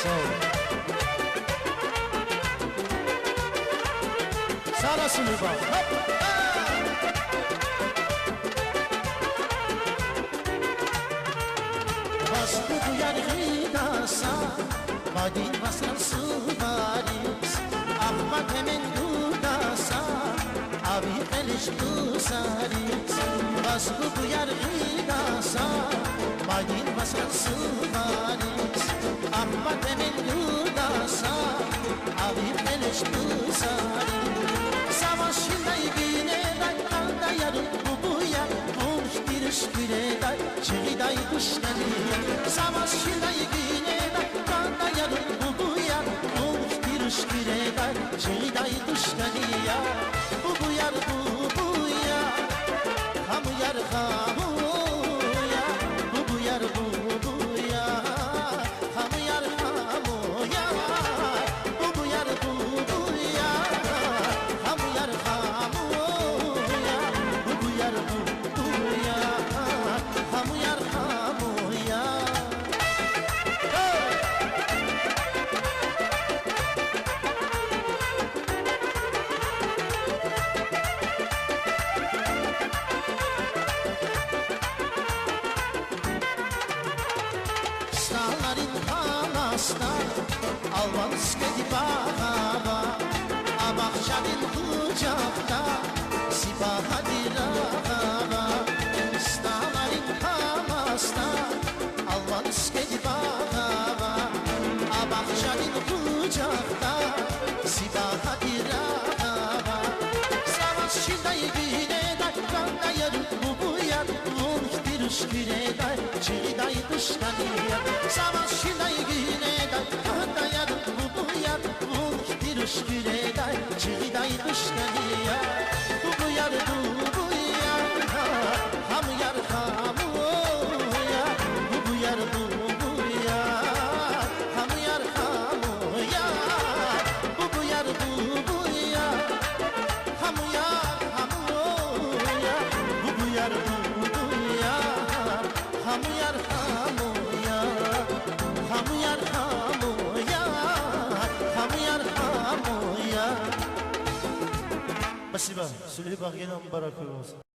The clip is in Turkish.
Sağ ol. Sağ olasın bak. Bastı bu yargıdasa Vadin basar suvaris Ahmet hemen dudasa Abi keliş dusaris Bastı bu yargıdasa Vadin basar suvaris Ahmet hemen dudasa Abi keliş dusaris Savaşında yine dakikada yarın bu ya Olmuş bir ışküle day Çiğday kuşları Savaşında yine dakikada yarın bu ya Olmuş bir ışküle day Çiğday kuşları ya Bu ya Hamu yar hamu ya Bu ya Hamu yar hamu ya Bu ya Hamu yar hamu ya Bu ya Hamu yar hamu ya Stağların kanasta Alvan skedi bağaba Abakşadın kucakta Sipaha dirağaba Stağların kanasta Alvan skedi bağaba Abakşadın kucakta Sipaha dirağaba Savaşında yine dakikada yarın bu yar Olmuş bir ışküle day Çiğday dışkanı yar Savaşında yine dakikada yarın bu yar Olmuş bir ışküle day Çiğday dışkanı yar Bu yar Hamu yar hamu ya Bu yar Hamu yar hamu ya Bu yar Hamu yar hamu ya Bu yar Hamu yar hamu ya Hamu yar hamu ya Hamu yar hamu ya Спасибо. Сулейбах Генам Баракулос.